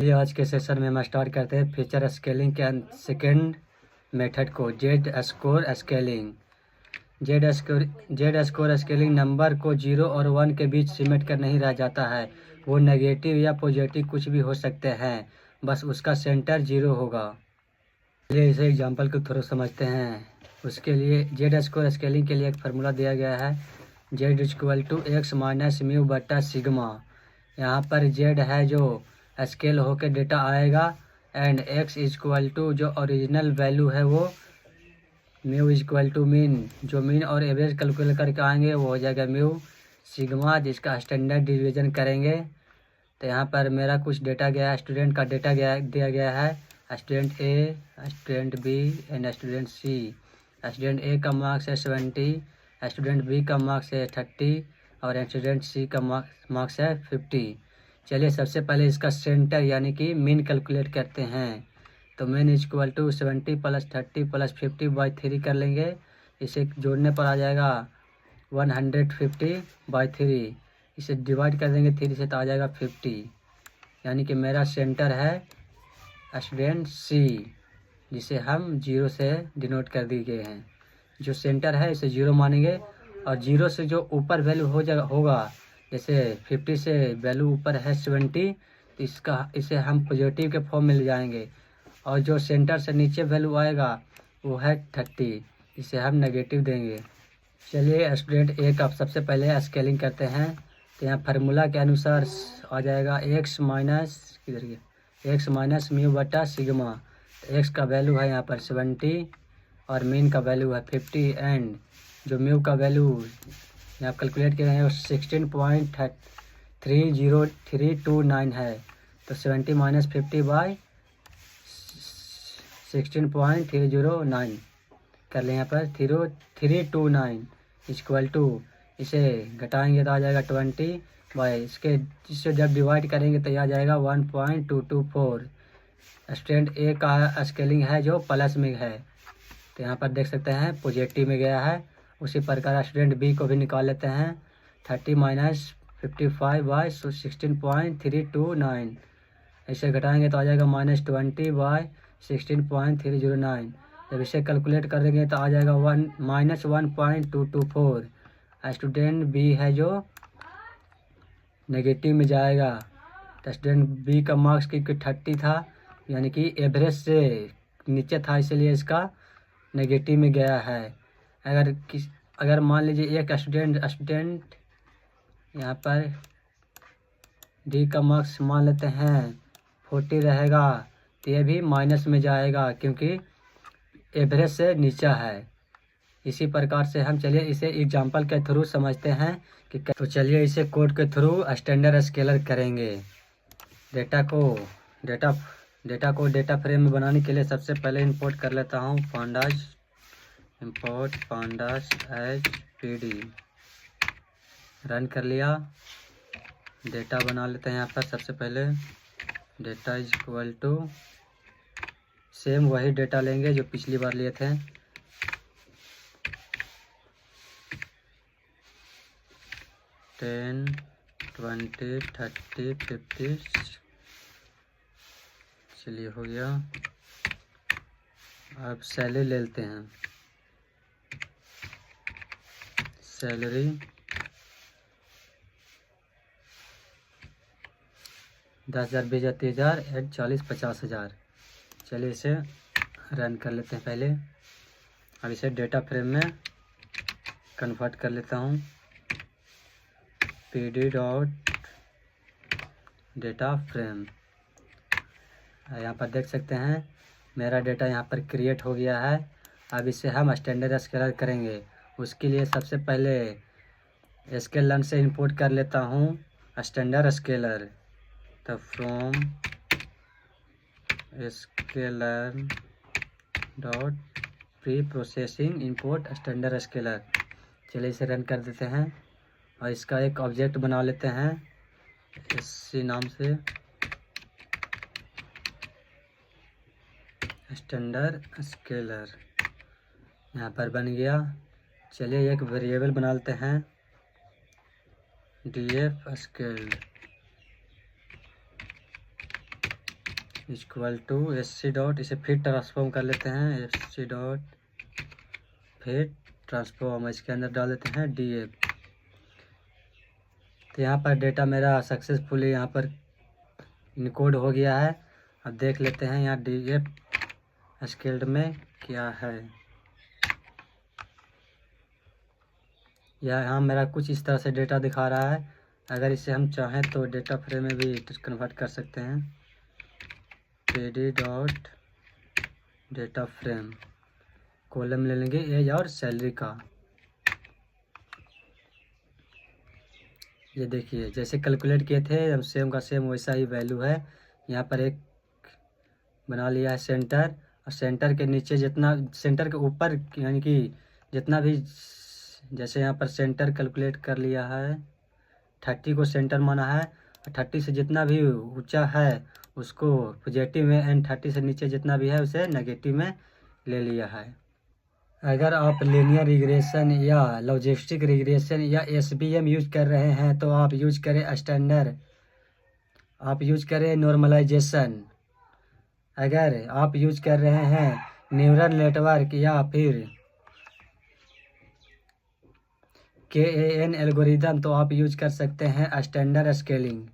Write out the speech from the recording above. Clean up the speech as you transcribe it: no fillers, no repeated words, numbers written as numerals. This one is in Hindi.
चलिए आज के सेशन में हम स्टार्ट करते हैं फीचर स्केलिंग के सेकेंड मेथड को, Z score scaling. Z score scaling number को 0 और 1 के बीच सिमट कर नहीं रह जाता है। वो नेगेटिव या पॉजिटिव कुछ भी हो सकते हैं, बस उसका सेंटर 0 होगा। चलिए इसे एग्जांपल के थ्रू समझते हैं। उसके लिए जेड स्कोर स्केलिंग के लिए एक फार्मूला दिया गया है, Z equal to X minus mu बटा सिग्मा। यहाँ पर जेड है जो स्केल होकर डेटा आएगा, एंड एक्स इक्वल टू जो ओरिजिनल वैल्यू है वो म्यू इक्वल टू मीन, जो मीन और एवरेज कैलकुलेट करके आएंगे वो हो जाएगा म्यू सिग्मा, जिसका स्टैंडर्ड डिवीजन करेंगे। तो यहाँ पर मेरा कुछ डेटा गया है, स्टूडेंट का डेटा दिया गया है, student A, student B and student C. Student A का मार्क्स है 70, स्टूडेंट बी का मार्क्स है 30 और स्टूडेंट सी का मार्क्स है 50। चलिए सबसे पहले इसका सेंटर यानी कि मीन कैलकुलेट करते हैं। तो mean equal to 70 plus 30 plus 50 by 3 कर लेंगे। इसे जोड़ने पर आ जाएगा 150/3। इसे डिवाइड कर देंगे 3 से तो आ जाएगा 50, यानी कि मेरा सेंटर है स्टूडेंट सी, जिसे हम 0 से डिनोट कर दिए गए हैं। जो सेंटर है इसे 0 मानेंगे, और 0 से जो ऊपर वैल्यू होगा, जैसे 50 से वैल्यू ऊपर है 70, तो इसे हम पॉजिटिव के फॉर्म में ले जाएंगे, और जो सेंटर से नीचे वैल्यू आएगा वो है 30, इसे हम नेगेटिव देंगे। चलिए स्टूडेंट ए का सबसे पहले स्केलिंग करते हैं। तो यहाँ फार्मूला के अनुसार आ जाएगा एक्स माइनस म्यू बटा सिग्मा। तो एक्स का वैल्यू है यहाँ पर 70 और मीन का वैल्यू है 50, एंड जो म्यू का वैल्यू यहाँ कैलकुलेट किए हैं वो 16.30329 है। तो 70 माइनस 50/16.309 कर लें, यहाँ पर 329 इक्वल टू, इसे घटाएंगे तो आ जाएगा 20 बाई इससे जब डिवाइड करेंगे तो आ जाएगा 1.224। स्टूडेंट ए का स्केलिंग है जो प्लस में है, तो यहाँ पर देख सकते हैं पॉजिटिव में गया है। उसी प्रकार स्टूडेंट बी को भी निकाल लेते हैं। 30 माइनस 55/16.329, ऐसे घटाएंगे तो आ जाएगा -20/16.309। जब इसे कैलकुलेट करेंगे तो आ जाएगा -1.224। स्टूडेंट बी है जो नेगेटिव में जाएगा। तो स्टूडेंट बी का मार्क्स की 30 था, यानी कि एवरेज से नीचे था, इसलिए इसका नेगेटिव में गया है। अगर मान लीजिए एक स्टूडेंट यहाँ पर डी का मार्क्स मान लेते हैं 40 रहेगा, तो ये भी माइनस में जाएगा क्योंकि एवरेज से नीचा है। इसी प्रकार से हम चलिए इसे एग्जांपल के थ्रू समझते हैं कि तो चलिए इसे कोड के थ्रू स्टैंडर्ड स्केलर करेंगे। डेटा फ्रेम में बनाने के लिए सबसे पहले इंपोर्ट कर लेता हूँ pandas एज pd। रन कर लिया, डेटा बना लेते हैं। यहाँ पर सबसे पहले data is equal to, same वही डेटा लेंगे जो पिछली बार लिए थे। टेन 20 30 50। चलिए हो गया। अब सैलरी ले लेते हैं। Salary 10,000 20,000 30,000 and 40 50,000। चलिए इसे रन कर लेते हैं पहले। अब इसे डेटा फ्रेम में कन्वर्ट कर लेता हूँ। pd.data frame। यहाँ पर देख सकते हैं मेरा डेटा यहाँ पर क्रिएट हो गया है। अब इसे हम स्टैंडर्ड स्केलर करेंगे। उसके लिए सबसे पहले स्केलर से इंपोर्ट कर लेता हूँ स्टैंडर्ड स्केलर। तो from scaler dot pre processing import standard scaler. चलिए इसे रन कर देते हैं और इसका एक ऑब्जेक्ट बना लेते हैं इसी नाम से, स्टैंडर्ड स्केलर। यहाँ पर बन गया। चलिए एक वेरिएबल बना लेते हैं df scale. Equal to S C dot, इसे फिर ट्रांसफॉर्म कर लेते हैं, एस सी डॉट फिर ट्रांसफॉर्म, इसके अंदर डाल देते हैं डी एफ। तो यहाँ पर डेटा मेरा सक्सेसफुली यहाँ पर इनकोड हो गया है। अब देख लेते हैं यहाँ डी एफ स्केल्ड में क्या है। यहाँ मेरा कुछ इस तरह से डेटा दिखा रहा है। अगर इसे हम चाहें तो डेटा फ्रेम में भी कन्वर्ट कर सकते हैं। pd dot data frame, column ले लेंगे एज और सैलरी का। ये देखिए जैसे कैलकुलेट किए थे हम सेम का सेम वैसा ही वैल्यू है। यहाँ पर एक बना लिया है सेंटर, और सेंटर के नीचे जितना, सेंटर के ऊपर यानी कि जितना भी, जैसे यहाँ पर सेंटर कैलकुलेट कर लिया है, 30 को सेंटर माना है, और 30 से जितना भी ऊंचा है उसको पॉजिटिव में, एंड 30 से नीचे जितना भी है उसे नेगेटिव में ले लिया है। अगर आप लीनियर रिग्रेशन या लॉजिस्टिक रिग्रेशन या एसवीएम यूज कर रहे हैं तो आप यूज करें स्टैंडर्ड, आप यूज करें नॉर्मलाइजेशन। अगर आप यूज कर रहे हैं न्यूरल नेटवर्क या फिर KAN एल्गोरिदम तो आप यूज कर सकते हैं स्टैंडर्ड स्केलिंग।